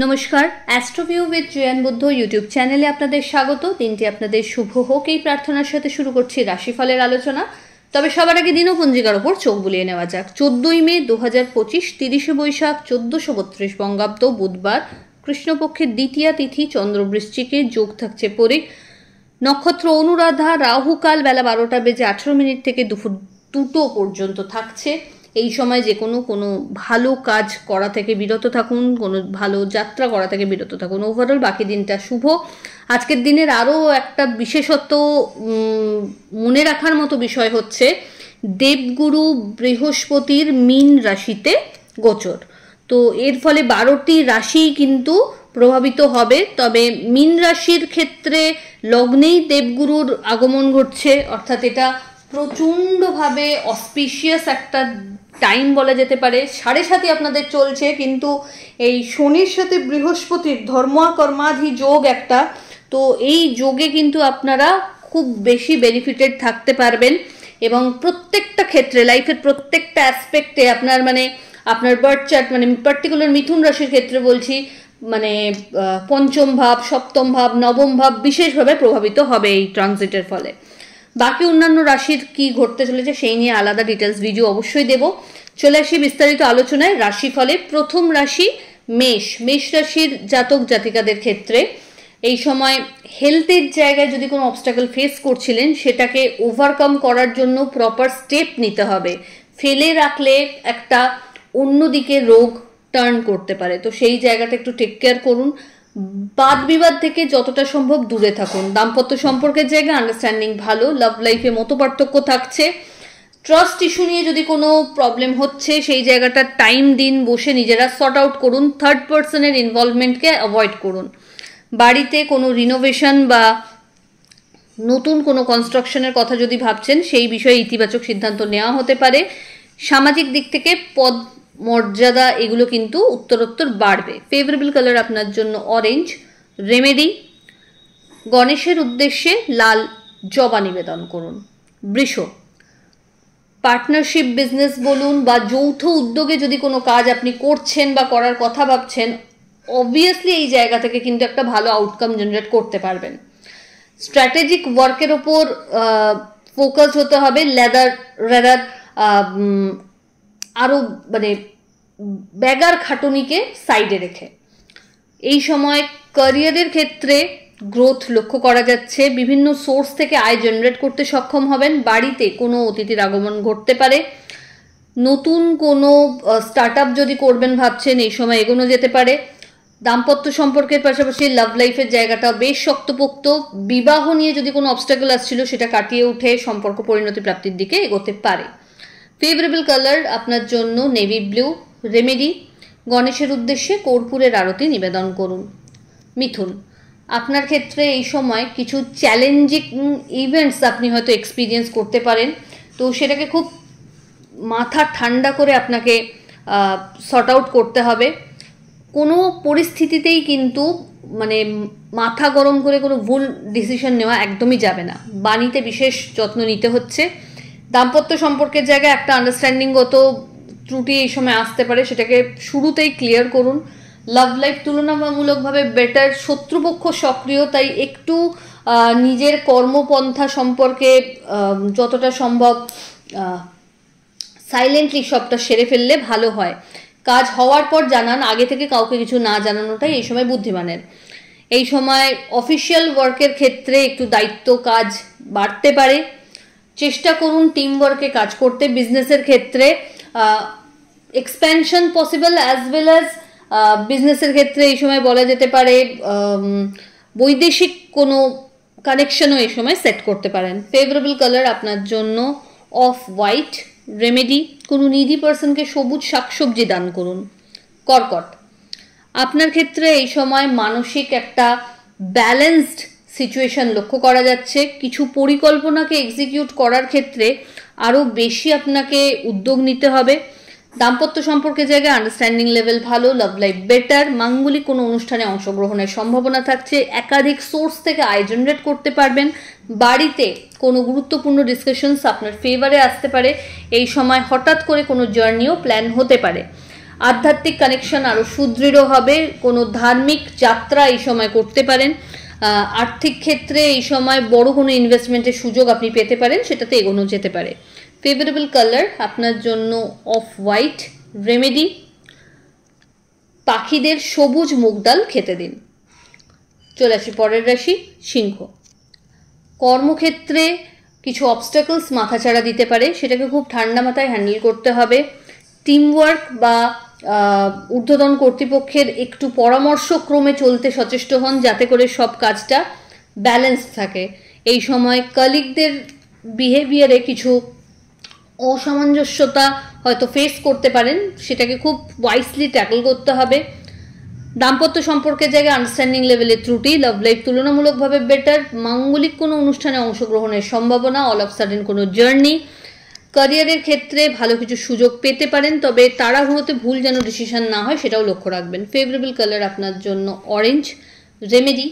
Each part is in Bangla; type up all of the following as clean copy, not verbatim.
নমস্কার, অ্যাস্ট্রোভিউ উইথ জয়ান বুদ্ধ ইউটিউব চ্যানেলে আপনাদের স্বাগত। দিনটি আপনাদের শুভ হোক এই প্রার্থনার সাথে শুরু করছি রাশিফলের আলোচনা। তবে সবার আগে দিনপঞ্জিকার ওপর চোখ বুলিয়ে নেওয়া যাক। 14ই মে 2025, 30শে বৈশাখ 1432 বঙ্গাব্দ, বুধবার, কৃষ্ণপক্ষের দ্বিতীয়া তিথি, চন্দ্র বৃশ্চিকে, যোগ থাকছে পরে, নক্ষত্র অনুরাধা, রাহুকাল বেলা 12টা বেজে 18 মিনিট থেকে দুপুর 2টো পর্যন্ত থাকছে। এই সময় যে কোনো ভালো কাজ করা থেকে বিরত থাকুন, কোনো ভালো যাত্রা করা থেকে বিরত থাকুন। ওভারঅল বাকি দিনটা শুভ। আজকের দিনের আরও একটা বিশেষত্ব মনে রাখার মতো বিষয় হচ্ছে দেবগুরু বৃহস্পতির মীন রাশিতে গোচর। তো এর ফলে 12টি রাশি কিন্তু প্রভাবিত হবে। তবে মীন রাশির ক্ষেত্রে লগ্নেই দেবগুরুর আগমন ঘটছে, অর্থাৎ এটা প্রচণ্ডভাবে অসপিশিয়াস একটা টাইম বলা যেতে পারে। 7.5 আপনাদের চলছে, কিন্তু এই শনির সাথে বৃহস্পতির ধর্মকর্মাধি যোগ একটা, তো এই যোগে কিন্তু আপনারা খুব বেশি বেনিফিটেড থাকতে পারবেন এবং প্রত্যেকটা ক্ষেত্রে, লাইফের প্রত্যেকটা অ্যাসপেক্টে আপনার বার্থ চার্ট, পার্টিকুলার মিথুন রাশির ক্ষেত্রে বলছি, পঞ্চম ভাব, সপ্তম ভাব, নবম ভাব বিশেষভাবে প্রভাবিত হবে এই ট্রানজিটের ফলে। বাকি অন্যান্য রাশির কি ঘটতে চলেছে সেই নিয়ে আলাদা ডিটেলস ভিডিও অবশ্যই দেব। চলে আসি বিস্তারিত আলোচনায়। রাশিফলে প্রথম রাশি মেষ রাশির জাতক জাতিকাদের ক্ষেত্রে এই সময় হেলথের জায়গায় যদি কোনো অবস্টাকল ফেস করছিলেন সেটাকে ওভারকাম করার জন্য প্রপার স্টেপ নিতে হবে। ফেলে রাখলে একটা অন্যদিকে রোগ টার্ন করতে পারে, তো সেই জায়গাটা একটু টেক কেয়ার করুন। বাদ বিবাদ থেকে যতটা সম্ভব দূরে থাকুন। দাম্পত্য সম্পর্কের জায়গায় আন্ডারস্ট্যান্ডিং ভালো। লাভ লাইফে মতো পার্থক্য থাকছে। ট্রাস্ট ইস্যু নিয়ে যদি কোনো প্রবলেম হচ্ছে সেই জায়গাটা টাইম দিন, বসে নিজেরা সর্ট আউট করুন। থার্ড পার্সনের ইনভলভমেন্টকে অ্যাভয়েড করুন। বাড়িতে কোনো রিনোভেশন বা নতুন কোনো কনস্ট্রাকশনের কথা যদি ভাবছেন সেই বিষয়ে ইতিবাচক সিদ্ধান্ত নেওয়া হতে পারে। সামাজিক দিক থেকে পদ মর্যাদা এগুলো কিন্তু উত্তরোত্তর বাড়বে। ফেভারেবল কালার আপনার জন্য অরেঞ্জ। রেমেডি, গণেশের উদ্দেশ্যে লাল জবা নিবেদন করুন। বৃষ, পার্টনারশিপ বিজনেস বলুন বা যৌথ উদ্যোগে যদি কোনো কাজ আপনি করছেন বা করার কথা ভাবছেন, অবভিয়াসলি এই জায়গা থেকে কিন্তু একটা ভালো আউটকাম জেনারেট করতে পারবেন। স্ট্র্যাটেজিক ওয়ার্কের ওপর ফোকাস হতে হবে, রেদার আরও ব্যাগার খাটুনিকে সাইডে রেখে। এই সময় ক্যারিয়ারের ক্ষেত্রে গ্রোথ লক্ষ্য করা যাচ্ছে। বিভিন্ন সোর্স থেকে আয় জেনারেট করতে সক্ষম হবেন। বাড়িতে কোনো অতিথির আগমন ঘটতে পারে। নতুন কোনো স্টার্ট আপ যদি করবেন ভাবছেন, এই সময় এগোনো যেতে পারে। দাম্পত্য সম্পর্কের পাশাপাশি লাভ লাইফের জায়গাটা বেশ শক্তপোক্ত। বিবাহ নিয়ে যদি কোনো অবস্টাকল আসছিল সেটা কাটিয়ে উঠে সম্পর্ক পরিণতি প্রাপ্তির দিকে এগোতে পারে। ফেভারেবল কালার আপনার জন্য নেভি ব্লু। রেমেডি, গণেশের উদ্দেশ্যে কর্পূরের আরতি নিবেদন করুন। মিথুন, আপনার ক্ষেত্রে এই সময় কিছু চ্যালেঞ্জিং ইভেন্টস আপনি হয়তো এক্সপিরিয়েন্স করতে পারেন, তো সেটাকে খুব মাথা ঠান্ডা করে আপনাকে সর্ট আউট করতে হবে। কোনো পরিস্থিতিতেই কিন্তু মাথা গরম করে কোনো ভুল ডিসিশন নেওয়া একদমই যাবে না। বাণীতে বিশেষ যত্ন নিতে হচ্ছে। দাম্পত্য সম্পর্কের জায়গায় একটা আন্ডারস্ট্যান্ডিংগত ত্রুটি এই সময় আসতে পারে, সেটাকে শুরুতেই ক্লিয়ার করুন। লাভ লাইফ তুলনামূলকভাবে বেটার। শত্রুপক্ষ সক্রিয়, তাই একটু নিজের কর্মপন্থা সম্পর্কে যতটা সম্ভব সাইলেন্টলি সবটা সেরে ফেললে ভালো হয়। কাজ হওয়ার পর জানান, আগে থেকে কাউকে কিছু না জানানোটাই এই সময় বুদ্ধিমানের। এই সময় অফিসিয়াল ওয়ার্কের ক্ষেত্রে একটু দায়িত্ব কাজ বাড়তে পারে। চেষ্টা করুন টিম ওয়ার্কে কাজ করতে। বিজনেসের ক্ষেত্রে expansion possible, as well as বিজনেসের ক্ষেত্রে এই সময় বলা যেতে পারে বৈদেশিক কোনো কানেকশনও এই সময় সেট করতে পারেন। ফেভারেবল কালার আপনার জন্য অফ হোয়াইট। রেমেডি, কোনো নিডি পার্সনকে সবুজ শাকসবজি দান করুন। কর্কট, আপনার ক্ষেত্রে এই সময় মানসিক একটা ব্যালেন্সড সিচুয়েশন লক্ষ্য করা যাচ্ছে। কিছু পরিকল্পনাকে এক্সিকিউট করার ক্ষেত্রে আরও বেশি আপনাকে উদ্যোগ নিতে হবে। দাম্পত্য সম্পর্কের জায়গায় আন্ডারস্ট্যান্ডিং লেভেল ভালো। Love life better. মাঙ্গলিক কোনো অনুষ্ঠানে অংশগ্রহণের সম্ভাবনা থাকছে। একাধিক সোর্স থেকে আয় জেনারেট করতে পারবেন। বাড়িতে কোনো গুরুত্বপূর্ণ ডিসকাশনস আপনার ফেভারে আসতে পারে। এই সময় হঠাৎ করে কোনো জার্নিও প্ল্যান হতে পারে। আধ্যাত্মিক কানেকশন আরও সুদৃঢ় হবে, কোনো ধার্মিক যাত্রা এই সময় করতে পারেন। আর্থিক ক্ষেত্রে এই সময় বড় কোনো ইনভেস্টমেন্টের সুযোগ আপনি পেতে পারেন, সেটাতে এগোনো যেতে পারে। ফেভারেবল কালার আপনার জন্য অফ হোয়াইট। রেমেডি, পাখিদের সবুজ মুগ ডাল খেতে দিন। চলে আসি পরের রাশি সিংহ। কর্মক্ষেত্রে কিছু অবস্টাকলস মাথাচাড়া দিতে পারে, সেটাকে খুব ঠান্ডা মাথায় হ্যান্ডেল করতে হবে। টিমওয়ার্ক বা ঊর্ধ্বতন কর্তৃপক্ষের একটু পরামর্শক্রমে চলতে সচেষ্ট হন, যাতে করে সব কাজটা ব্যালেন্স থাকে। এই সময় কলিগদের বিহেভিয়ারে কিছু অসামঞ্জস্যতা হয়তো ফেস করতে পারেন, সেটাকে খুব ওয়াইসলি ট্যাকল করতে হবে। দাম্পত্য সম্পর্কের জায়গায় আন্ডারস্ট্যান্ডিং লেভেলের ত্রুটি। লাভ লাইফ তুলনামূলকভাবে বেটার। মাঙ্গলিক কোনো অনুষ্ঠানে অংশগ্রহণের সম্ভাবনা। অল অফ সাডেন কোনো জার্নি। ক্যারিয়ারের ক্ষেত্রে ভালো কিছু সুযোগ পেতে পারেন, তবে তাড়াহুড়োতে ভুল যেন ডিসিশন না হয় সেটাও লক্ষ্য রাখবেন। ফেভারেবল কালার আপনার জন্য অরেঞ্জ। রেমেডি,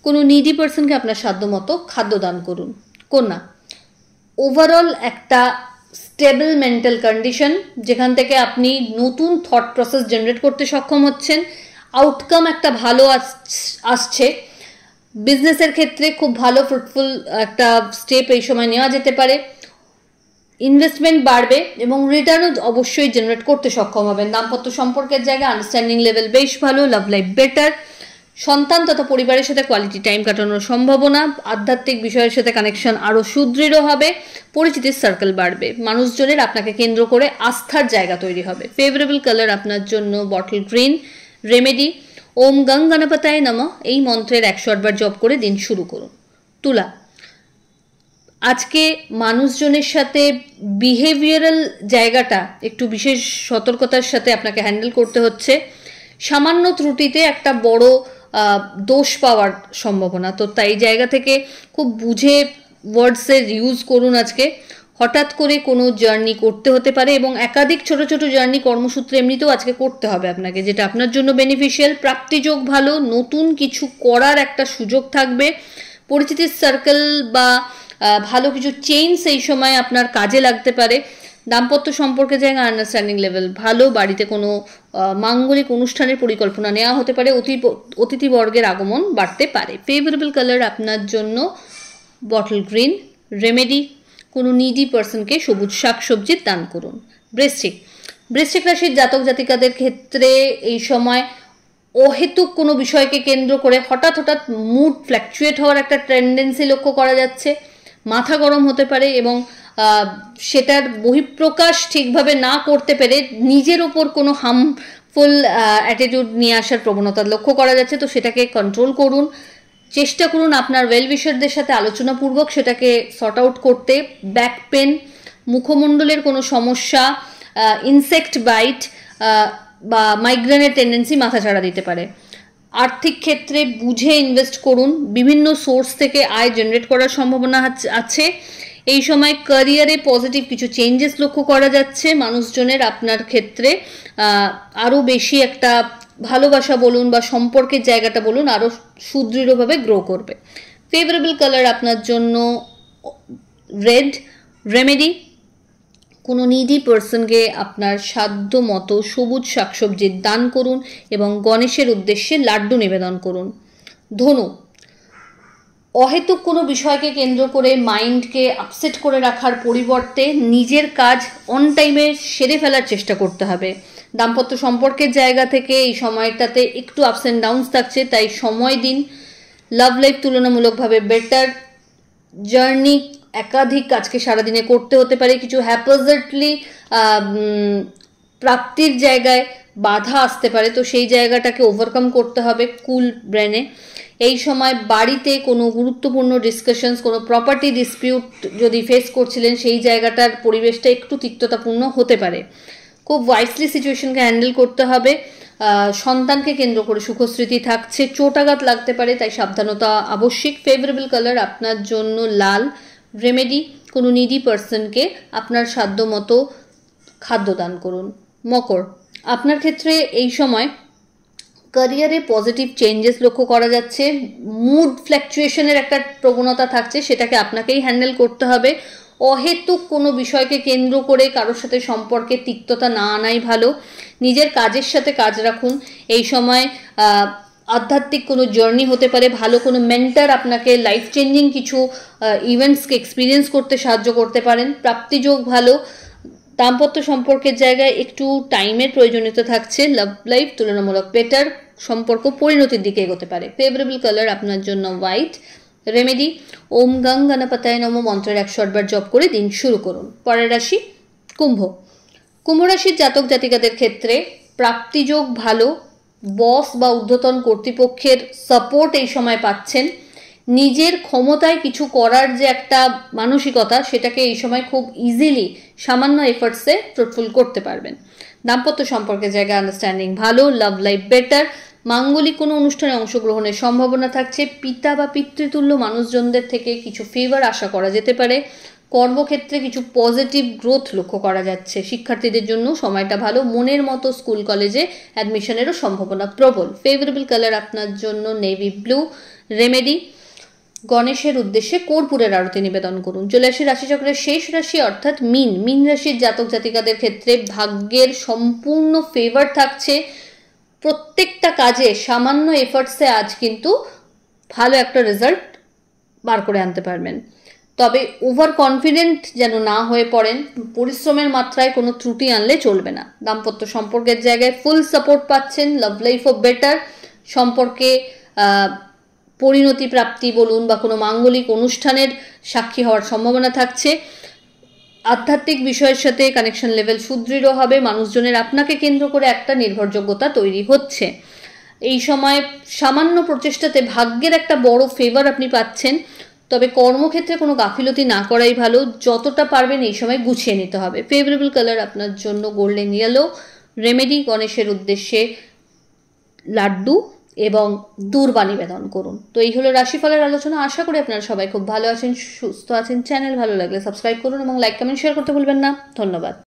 কোনো নিডি পার্সনকে আপনার সাধ্যমতো খাদ্য দান করুন। কন্যা, ওভারঅল একটা স্টেবল মেন্টাল কন্ডিশন, যেখান থেকে আপনি নতুন থট প্রসেস জেনারেট করতে সক্ষম হচ্ছেন। আউটকাম একটা ভালো আসছে। বিজনেসের ক্ষেত্রে খুব ভালো ফ্রুটফুল একটা স্টেপ এই সময় নেওয়া যেতে পারে। ইনভেস্টমেন্ট বাড়বে এবং রিটার্নও অবশ্যই জেনারেট করতে সক্ষম হবেন। দাম্পত্য সম্পর্কের জায়গায় আন্ডারস্ট্যান্ডিং লেভেল বেশ ভালো। Love life better. সন্তান তথা পরিবারের সাথে কোয়ালিটি টাইম কাটানোর সম্ভাবনা। আধ্যাত্মিক বিষয়ের সাথে কানেকশন আরও সুদৃঢ় হবে। পরিচিতির সার্কেল বাড়বে। মানুষজনের আপনাকে কেন্দ্র করে আস্থার জায়গা তৈরি হবে। ফেভারেবল কালার আপনার জন্য বটল গ্রিন। রেমেডি, ওম গং গণপতায় নমঃ এই মন্ত্রের 108 বার জপ করে দিন শুরু করুন। তুলা, আজকে মানুষজনের সাথে বিহেভিয়ারাল জায়গাটা একটু বিশেষ সতর্কতার সাথে আপনাকে হ্যান্ডেল করতে হচ্ছে। সামান্য ত্রুটিতে একটা বড় দোষ পাওয়ার সম্ভাবনা, তো তাই জায়গা থেকে খুব বুঝে ওয়ার্ডসের ইউজ করুন। আজকে হঠাৎ করে কোনো জার্নি করতে হতে পারে এবং একাধিক ছোট ছোট জার্নি কর্মসূত্রে এমনিতেও আজকে করতে হবে আপনাকে, যেটা আপনার জন্য বেনিফিশিয়াল। প্রাপ্তিযোগ ভালো। নতুন কিছু করার একটা সুযোগ থাকবে। পরিচিতির সার্কেল বা ভালো কিছু চেঞ্জ এই সময় আপনার কাজে লাগতে পারে। দাম্পত্য সম্পর্কে জায়গা আন্ডারস্ট্যান্ডিং লেভেল ভালো। বাড়িতে কোনো মাঙ্গলিক অনুষ্ঠানের পরিকল্পনা নেওয়া হতে পারে। অতিথিবর্গের আগমন বাড়তে পারে। ফেভারেবল কালার আপনার জন্য বটল গ্রিন। রেমেডি, কোনো নিডি পার্সনকে সবুজ শাকসবজির দান করুন। বৃশ্চিক রাশির জাতক জাতিকাদের ক্ষেত্রে এই সময় অহেতুক কোনো বিষয়কে কেন্দ্র করে হঠাৎ মুড ফ্ল্যাকচুয়েট হওয়ার একটা টেন্ডেন্সি লক্ষ্য করা যাচ্ছে। মাথা গরম হতে পারে এবং সেটার বহিঃপ্রকাশ ঠিকভাবে না করতে পেরে নিজের ওপর কোনো হার্মফুল অ্যাটিটিউড নিয়ে আসার প্রবণতা লক্ষ্য করা যাচ্ছে। তো সেটাকে কন্ট্রোল করুন। চেষ্টা করুন আপনার ওয়েলউইশারদের সাথে আলোচনাপূর্বক সেটাকে সর্ট আউট করতে। ব্যাক পেন, মুখমণ্ডলের কোনো সমস্যা, ইনসেক্ট বাইট বা মাইগ্রেনের টেন্ডেন্সি মাথাচাড়া দিতে পারে। আর্থিক ক্ষেত্রে বুঝে ইনভেস্ট করুন। বিভিন্ন সোর্স থেকে আয় জেনারেট করার সম্ভাবনা আছে। এই সময় ক্যারিয়ারে পজিটিভ কিছু চেঞ্জেস লক্ষ্য করা যাচ্ছে। মানুষজনের আপনার ক্ষেত্রে আরও বেশি একটা ভালোবাসা বলুন বা সম্পর্কের জায়গাটা বলুন আরও সুদৃঢ়ভাবে গ্রো করবে। ফেভারেবল কালার আপনার জন্য রেড। রেমেডি, কোনো নিডি পার্সনকে আপনার সাধ্য মতো সবুজ শাকসবজির দান করুন এবং গণেশের উদ্দেশ্যে লাড্ডু নিবেদন করুন। ধনু, অহেতুক কোনো বিষয়কে কেন্দ্র করে মাইন্ডকে আপসেট করে রাখার পরিবর্তে নিজের কাজ অন টাইমে সেরে ফেলার চেষ্টা করতে হবে। দাম্পত্য সম্পর্কের জায়গা থেকে এই সময়টাতে একটু আপস অ্যান্ড ডাউনস থাকছে, তাই সময় দিন। লাভ লাইফ তুলনামূলকভাবে বেটার। জার্নি একাধিক আজকে সারাদিনে করতে হতে পারে। কিছু হ্যাপাজেটলি প্রাপ্তির জায়গায় বাধা আসতে পারে, তো সেই জায়গাটাকে ওভারকাম করতে হবে কুল ব্রেনে। এই সময় বাড়িতে কোনো গুরুত্বপূর্ণ ডিসকাশনস, কোনো প্রপার্টি ডিসপিউট যদি ফেস করছিলেন সেই জায়গাটার পরিবেশটা একটু তিক্ততাপূর্ণ হতে পারে। খুব ওয়াইসলি সিচুয়েশনকে হ্যান্ডেল করতে হবে। সন্তানকে কেন্দ্র করে সুখস্মৃতি থাকছে। চোটাঘাত লাগতে পারে, তাই সাবধানতা আবশ্যিক। ফেভারেবল কালার আপনার জন্য লাল। রেমেডি, কোনো নিডি পার্সনকে আপনার সাধ্য মতো খাদ্য দান করুন। মকর, আপনার ক্ষেত্রে এই সময় ক্যারিয়ারে পজিটিভ চেঞ্জেস লক্ষ্য করা যাচ্ছে। মুড ফ্ল্যাকচুয়েশনের একটা প্রবণতা থাকছে, সেটাকে আপনাকেই হ্যান্ডেল করতে হবে। অহেতুক কোনো বিষয়কে কেন্দ্র করে কারোর সাথে সম্পর্কে তিক্ততা না আনাই ভালো। নিজের কাজের সাথে কাজ রাখুন। এই সময় আধ্যাত্মিক কোনো জার্নি হতে পারে, ভালো কোনো মেন্টার আপনাকে লাইফ চেঞ্জিং কিছু ইভেন্টসকে এক্সপিরিয়েন্স করতে সাহায্য করতে পারেন। প্রাপ্তিযোগ ভালো। দাম্পত্য সম্পর্কের জায়গায় একটু টাইমের প্রয়োজনীয়তা থাকছে। লাভ লাইফ তুলনামূলক বেটার, সম্পর্ক পরিণতির দিকে এগোতে পারে। ফেভারেবল কালার আপনার জন্য হোয়াইট। রেমেডি ওম গং গণপতায় নমঃ মন্ত্রের 108 বার জপ করে দিন শুরু করুন। পরের রাশি কুম্ভ। কুম্ভ রাশির জাতক জাতিকাদের ক্ষেত্রে প্রাপ্তিযোগ ভালো। বস বা ঊর্ধ্বতন কর্তৃপক্ষের সাপোর্ট এই সময় পাচ্ছেন। নিজের ক্ষমতায় কিছু করার যে একটা মানসিকতা, সেটাকে এই সময় খুব ইজিলি সামান্য এফার্টসে ফ্রুটফুল করতে পারবেন। দাম্পত্য সম্পর্কের জায়গায় আন্ডারস্ট্যান্ডিং ভালো। Love life better. মাঙ্গলিক কোনো অনুষ্ঠানে অংশগ্রহণের সম্ভাবনা থাকছে। পিতা বা পিতৃতুল্য মানুষজনদের থেকে কিছু ফেভার আশা করা যেতে পারে। কর্মক্ষেত্রে কিছু পজিটিভ গ্রোথ লক্ষ্য করা যাচ্ছে। শিক্ষার্থীদের জন্য সময়টা ভালো। মনের মতো স্কুল কলেজে অ্যাডমিশনেরও সম্ভাবনা প্রবল। ফেভারেবল কালার আপনার জন্য নেভি ব্লু। রেমেডি গণেশের উদ্দেশ্যে কর্পূরের আরতি নিবেদন করুন। চলে আসি রাশিচক্রের শেষ রাশি অর্থাৎ মীন। মীন রাশির জাতক জাতিকাদের ক্ষেত্রে ভাগ্যের সম্পূর্ণ ফেভার থাকছে। প্রত্যেকটা কাজে সামান্য এফার্টসে আজ কিন্তু ভালো একটা রেজাল্ট বার করে আনতে পারবেন। তবে ওভার কনফিডেন্ট যেন না হয়ে পড়েন। পরিশ্রমের মাত্রায় কোনো ত্রুটি আনলে চলবে না। দাম্পত্য সম্পর্কের জায়গায় ফুল সাপোর্ট পাচ্ছেন। লাভ লাইফ ও বেটার। সম্পর্কে পরিণতি প্রাপ্তি বলুন বা কোনো মাঙ্গলিক অনুষ্ঠানের সাক্ষী হওয়ার সম্ভাবনা থাকছে। আধ্যাত্মিক বিষয়ের সাথে কানেকশন লেভেল সুদৃঢ় হবে। মানুষজনের আপনাকে কেন্দ্র করে একটা নির্ভরযোগ্যতা তৈরি হচ্ছে। এই সময় সামান্য প্রচেষ্টাতে ভাগ্যের একটা বড় ফেভার আপনি পাচ্ছেন। তবে কর্মক্ষেত্রে কোনো গাফিলতি না করাই ভালো। যতটা পারবেন এই সময় গুছিয়ে নিতে হবে। ফেভারেবল কালার আপনার জন্য গোল্ডেন ইয়েলো। রেমেডি গণেশের উদ্দেশ্যে লাড্ডু এবং দূর্বা নিবেদন করুন। তো এই হলো রাশিফলের আলোচনা। আশা করি আপনারা সবাই খুব ভালো আছেন, সুস্থ আছেন। চ্যানেল ভালো লাগলে সাবস্ক্রাইব করুন এবং লাইক কমেন্ট শেয়ার করতে ভুলবেন না। ধন্যবাদ।